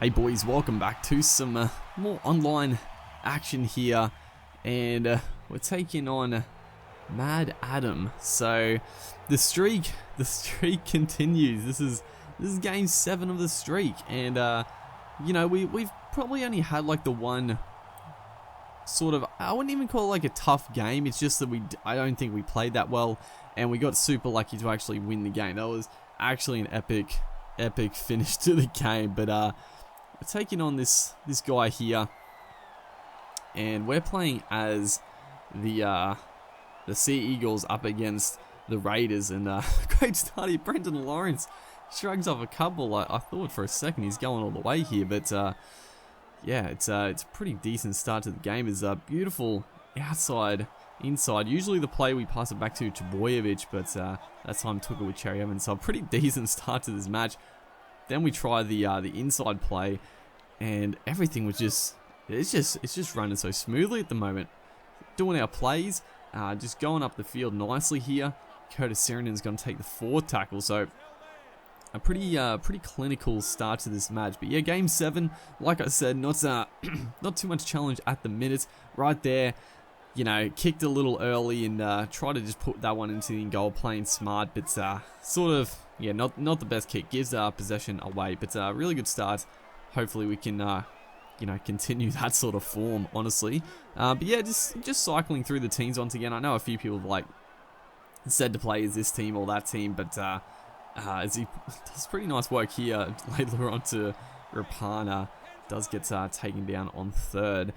Hey boys, welcome back to some more online action here, and we're taking on Mad Adam. So the streak continues. This is game 7 of the streak, and you know, we've probably only had like the one sort of, I wouldn't even call it like a tough game. It's just that I don't think we played that well, and we got super lucky to actually win the game. That was actually an epic finish to the game. But we're taking on this guy here, and we're playing as the Sea Eagles up against the Raiders. And great start here. Brendan Lawrence shrugs off a couple. I thought for a second he's going all the way here, but yeah, it's a pretty decent start to the game. It's a beautiful outside, inside. Usually the play we pass it back to Chabojevic, but that time took it with Cherry Evans. So a pretty decent start to this match. Then we try the inside play, and everything was it's just running so smoothly at the moment. Doing our plays, just going up the field nicely here. Curtis Serinen's going to take the forward tackle, so a pretty clinical start to this match. But yeah, game 7, like I said, not too much challenge at the minute. Right there, you know, kicked a little early and tried to just put that one into the goal, playing smart, but sort of, yeah, not the best kick. Gives possession away, but really good start. Hopefully we can you know, continue that sort of form, honestly. But yeah, just cycling through the teams once again. I know a few people have, like, said to play as this team or that team, but as he does pretty nice work here later on to Rapana, does get taken down on third.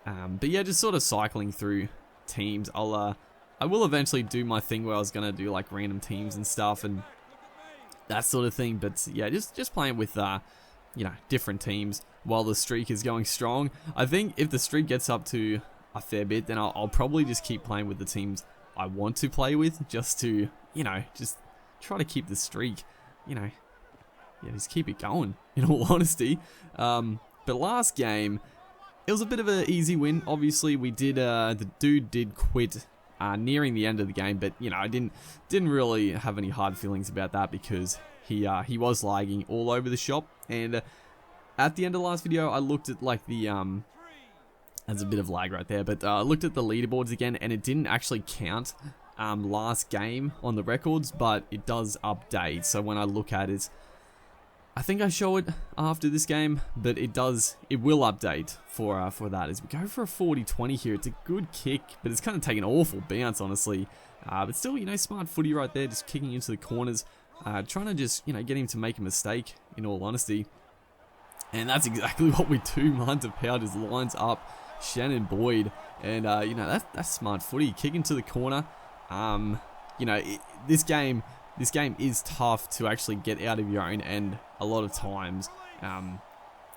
But yeah, just sort of cycling through teams. I will eventually do my thing where I was gonna do like random teams and stuff and that sort of thing. But yeah, just playing with you know, different teams while the streak is going strong. I think if the streak gets up to a fair bit, then I'll probably just keep playing with the teams I want to play with, just to, you know, just try to keep the streak, you know, yeah, just keep it going, in all honesty. But last game, it was a bit of an easy win. Obviously, we did, the dude did quit nearing the end of the game, but, you know, I didn't really have any hard feelings about that, because he was lagging all over the shop. And at the end of the last video, I looked at like the there's a bit of lag right there, but I looked at the leaderboards again, and it didn't actually count last game on the records, but it does update. So when I look at it, I think I show it after this game, but it will update for that. As we go for a 40-20 here, it's a good kick, but it's kind of taking an awful bounce, honestly. But still, you know, smart footy right there, just kicking into the corners, trying to just, you know, get him to make a mistake, in all honesty. And that's exactly what we do. Manta Power just lines up Shannon Boyd, and you know, that's smart footy, kicking to the corner. You know, this game is tough to actually get out of your own end a lot of times,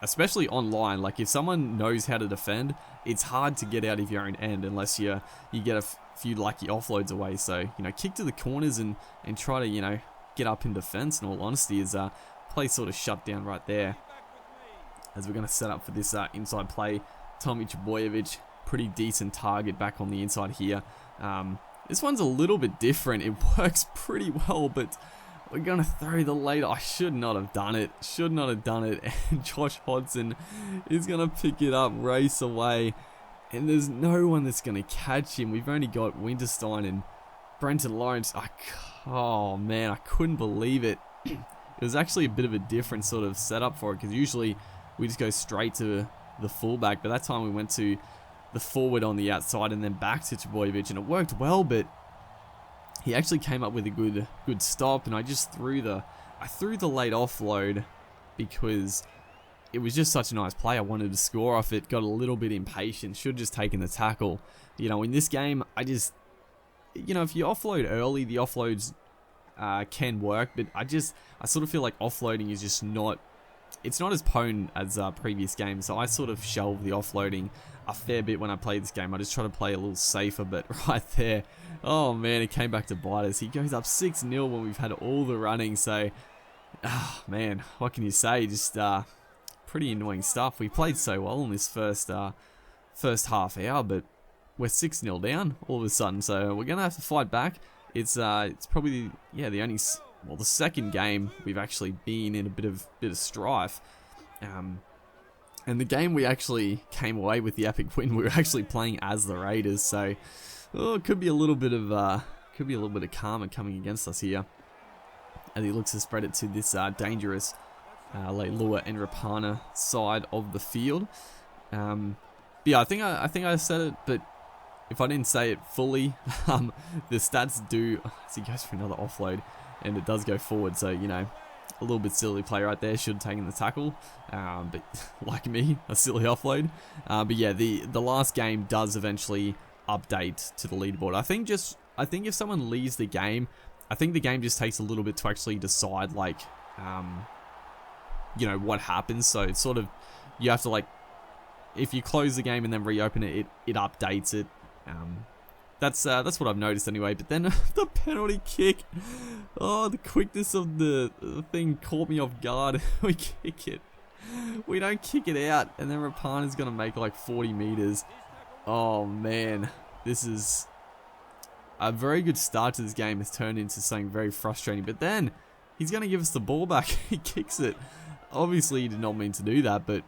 especially online. Like, if someone knows how to defend, it's hard to get out of your own end unless you get a few lucky offloads away. So, you know, kick to the corners and try to, you know, get up in defense, in all honesty, is play sort of shut down right there. As we're going to set up for this inside play, Tommy Chabojevic, pretty decent target back on the inside here. This one's a little bit different. It works pretty well, but we're going to throw the late. I should not have done it. And Josh Hodson is going to pick it up, race away. And there's no one that's going to catch him. We've only got Winterstein and Brenton Lawrence. Oh, man, I couldn't believe it. It was actually a bit of a different sort of setup for it, because usually we just go straight to the fullback. But that time we went to the forward on the outside and then back to Chabojevic, and it worked well, but he actually came up with a good stop, and I just threw the late offload because it was just such a nice play. I wanted to score off it, got a little bit impatient, should have just taken the tackle. You know, in this game, you know, if you offload early, the offloads can work, but I sort of feel like offloading is just not, it's not as potent as previous games, so I sort of shelve the offloading a fair bit when I play this game. I just try to play a little safer, but right there, oh man, it came back to bite us. He goes up 6-0 when we've had all the running, so, man, what can you say? Just pretty annoying stuff. We played so well in this first half hour, but we're 6-0 down all of a sudden, so we're going to have to fight back. It's probably, yeah, the second game we've actually been in a bit of strife. And the game we actually came away with the epic win. We were actually playing as the Raiders, so it could be a little bit of karma coming against us here, as he looks to spread it to this dangerous Leilua and Rapana side of the field. Yeah, I think I said it, but if I didn't say it fully, the stats do. As he goes for another offload, and it does go forward. So a little bit silly play right there. Should have taken the tackle, but like me, a silly offload. But yeah, the last game does eventually update to the leaderboard. I think if someone leaves the game, I think the game just takes a little bit to actually decide what happens. So it's sort of, you have to if you close the game and then reopen it, it updates it. That's what I've noticed anyway. But then the penalty kick, the quickness of the thing caught me off guard. We kick it, we don't kick it out, and then Rapana's gonna make like 40 meters. Oh man, this is a very good start to this game. Has turned into something very frustrating. But then he's gonna give us the ball back. He kicks it. Obviously, he did not mean to do that, but.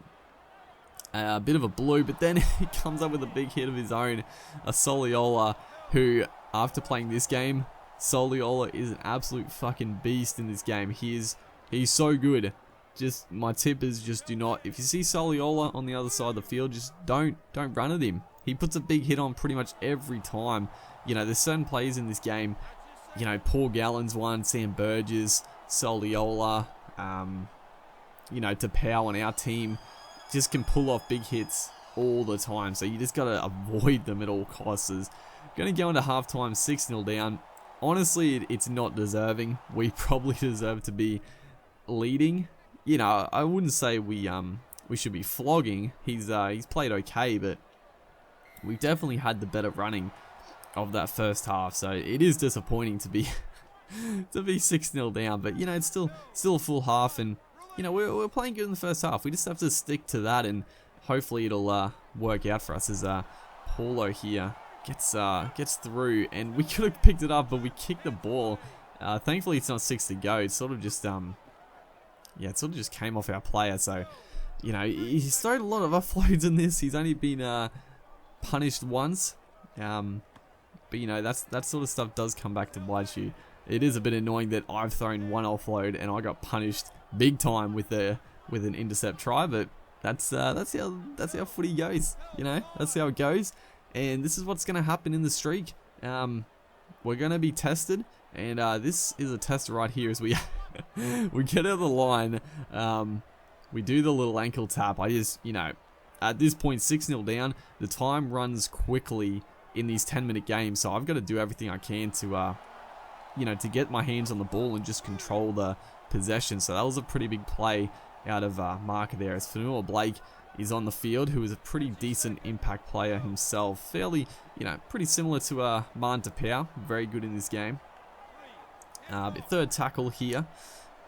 A bit of a blue, but then he comes up with a big hit of his own, a Soliola, who, after playing this game, Soliola is an absolute fucking beast in this game. He's so good. Just, my tip is just do not, if you see Soliola on the other side of the field, just don't run at him. He puts a big hit on pretty much every time. There's certain players in this game, Paul Gallen's one, Sam Burgess, Soliola, Tapau on our team, just can pull off big hits all the time. So you just got to avoid them at all costs. Going to go into halftime 6-0 down. Honestly, it's not deserving. We probably deserve to be leading. I wouldn't say we should be flogging. He's played okay, but we've definitely had the better running of that first half. So it is disappointing to be 6-0 down, but it's still a full half, and we're playing good in the first half. We just have to stick to that, and hopefully it'll work out for us. As Paulo here gets through, and we could have picked it up, but we kicked the ball. Thankfully, it's not 6 to go. It's sort of just came off our player. So he's thrown a lot of offloads in this. He's only been punished once, but that sort of stuff does come back to bite you. It is a bit annoying that I've thrown one offload and I got punished big time with an intercept try, but that's how footy goes. That's how it goes, and this is what's going to happen in the streak. We're going to be tested, and this is a test right here as we we get out of the line. We do the little ankle tap. I just at this point 6-0 down. The time runs quickly in these 10-minute games, so I've got to do everything I can to to get my hands on the ball and just control the possession. So that was a pretty big play out of Mark there, as Fanua Blake is on the field, who is a pretty decent impact player himself. Fairly, pretty similar to Man Tapau. Very good in this game. But third tackle here,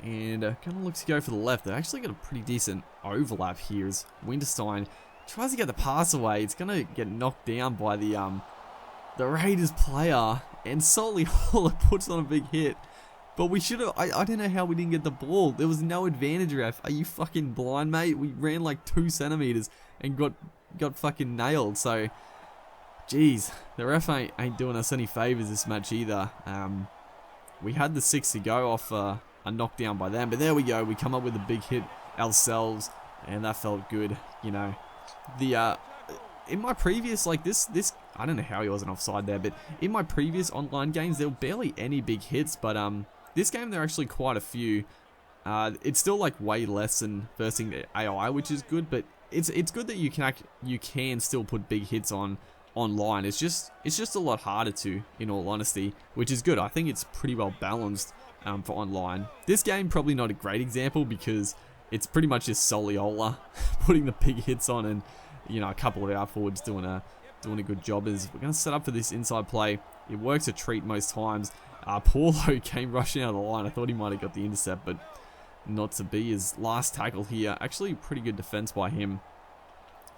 and gonna look to go for the left. They actually got a pretty decent overlap here as Winterstein tries to get the pass away. It's gonna get knocked down by the Raiders player, and Soliola puts on a big hit. But we should have, I don't know how we didn't get the ball. There was no advantage, ref. Are you fucking blind, mate? We ran like 2 centimeters and got fucking nailed. So, geez, the ref ain't doing us any favors this match either. We had the 6 to go off a knockdown by them, but there we go. We come up with a big hit ourselves, and that felt good. In my previous, this, I don't know how he wasn't offside there, but in my previous online games, there were barely any big hits, but this game there are actually quite a few. It's still way less than versing AI, which is good, but it's good that you can still put big hits on online. It's just a lot harder to, in all honesty, which is good. I think it's pretty well balanced for online. This game probably not a great example because it's pretty much just Soliola putting the big hits on, and a couple of our forwards doing a good job. As we're going to set up for this inside play. It works a treat most times. Paulo came rushing out of the line. I thought he might have got the intercept, but not to be. His last tackle here, actually pretty good defense by him.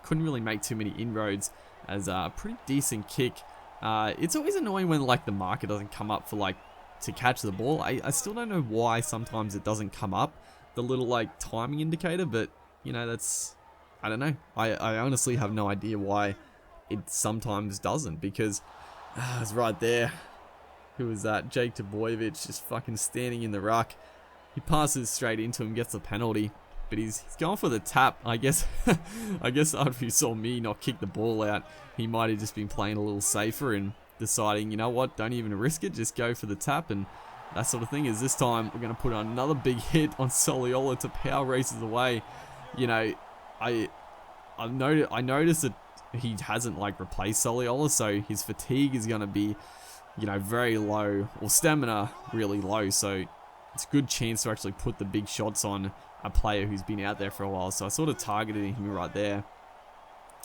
Couldn't really make too many inroads, as a pretty decent kick. It's always annoying when the marker doesn't come up for to catch the ball. I still don't know why sometimes it doesn't come up, the little timing indicator, but you know, that's, I don't know. I honestly have no idea why it sometimes doesn't, because it's right there. Who was that? Jake Trbojevic just fucking standing in the ruck. He passes straight into him, gets a penalty, but he's going for the tap. I guess I guess after he saw me not kick the ball out, he might have just been playing a little safer and deciding, you know what, don't even risk it, just go for the tap and that sort of thing. Is this time we're going to put on another big hit on Soliola to power races away. You know, I noticed that he hasn't like replaced Soliola, so his fatigue is going to be, you know, very low, or stamina really low, so it's a good chance to actually put the big shots on a player who's been out there for a while. So I sort of targeted him right there.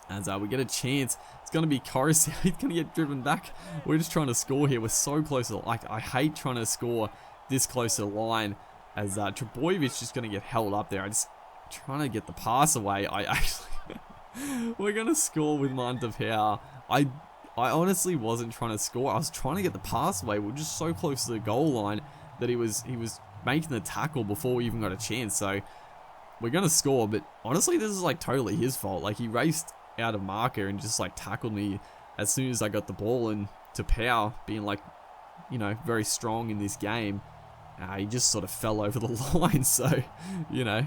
As we get a chance, it's going to be Coruscant. He's going to get driven back. We're just trying to score here. We're so close to, like, I hate trying to score this close to the line, as Trbojevic just going to get held up there. I just trying to get the pass away. I actually we're going to score with Manta Power. I honestly wasn't trying to score. I was trying to get the pass away. We're just so close to the goal line that he was making the tackle before we even got a chance. So we're going to score, but honestly, this is like totally his fault. Like, he raced out of marker and just like tackled me as soon as I got the ball, and to Power being like, you know, very strong in this game, he just sort of fell over the line. So, you know,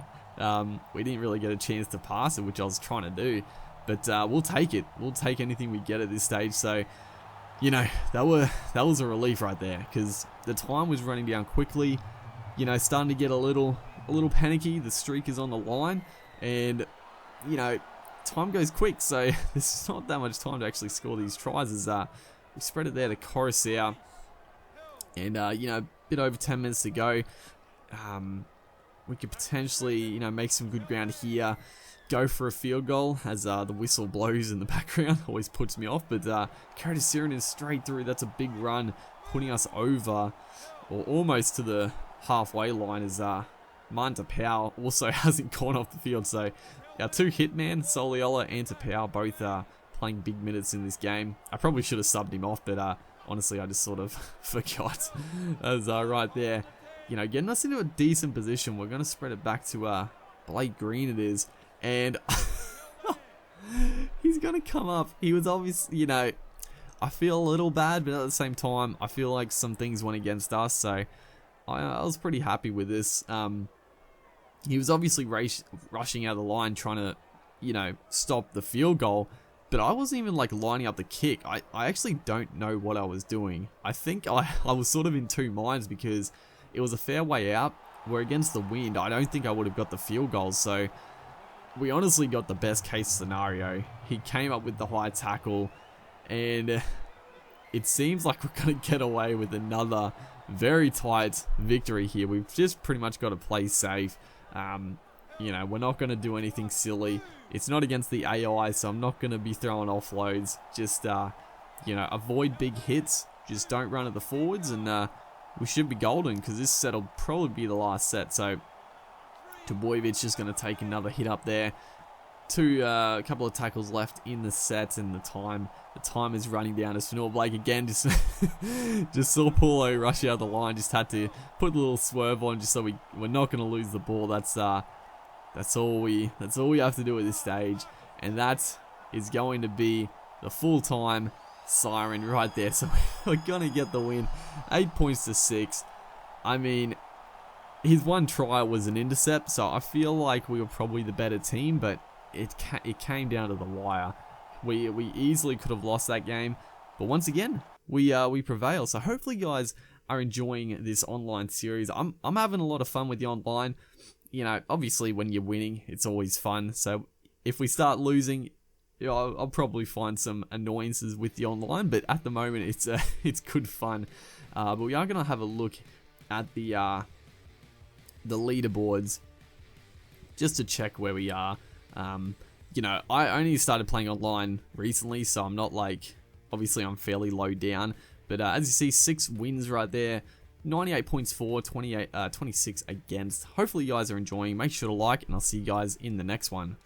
we didn't really get a chance to pass it, which I was trying to do. But we'll take it. We'll take anything we get at this stage. So, you know, that was a relief right there, because the time was running down quickly. You know, starting to get a little panicky. The streak is on the line, and you know, time goes quick. So there's not that much time to actually score these tries. As we spread it there to Coruscant, and you know, a bit over 10 minutes to go. We could potentially, you know, make some good ground here. Go for a field goal, as the whistle blows in the background. Always puts me off, but Curtis Siren is straight through. That's a big run, putting us over, or almost to the halfway line, as Manta Power also hasn't gone off the field. So our two hitmen, Soliola and Tapau, both playing big minutes in this game. I probably should have subbed him off, but honestly, I just sort of forgot. As right there, you know, getting us into a decent position. We're going to spread it back to Blake Green, it is. And he's going to come up. He was obviously, you know, I feel a little bad, but at the same time, I feel like some things went against us. So I was pretty happy with this. He was obviously rushing out of the line, trying to, you know, stop the field goal. But I wasn't even like lining up the kick. I actually don't know what I was doing. I think I was sort of in two minds, because it was a fair way out. We're against the wind. I don't think I would have got the field goal. So we honestly got the best case scenario. He came up with the high tackle, and it seems like we're going to get away with another very tight victory here. We've just pretty much got to play safe. You know, we're not going to do anything silly. It's not against the AI, so I'm not going to be throwing offloads. Just, you know, avoid big hits. Just don't run at the forwards, and we should be golden, because this set will probably be the last set. So Trbojevic just going to take another hit up there. A couple of tackles left in the set, and the time is running down as Fonua Blake again just saw Paulo rush out of the line. Just had to put a little swerve on, just so we're not going to lose the ball. That's all we have to do at this stage, and that is going to be the full-time siren right there. So we're going to get the win, 8 points to 6. I mean, his one try was an intercept, so I feel like we were probably the better team, but it came down to the wire. We easily could have lost that game, but once again, we prevail. So hopefully you guys are enjoying this online series. I'm having a lot of fun with the online. You know, obviously when you're winning, it's always fun. So if we start losing, you know, I'll probably find some annoyances with the online, but at the moment it's good fun. But we are going to have a look at the leaderboards just to check where we are. You know, I only started playing online recently, so I'm not like, obviously I'm fairly low down, but as you see, 6 wins right there, 98 points for, 26 against. Hopefully you guys are enjoying. Make sure to like, and I'll see you guys in the next one.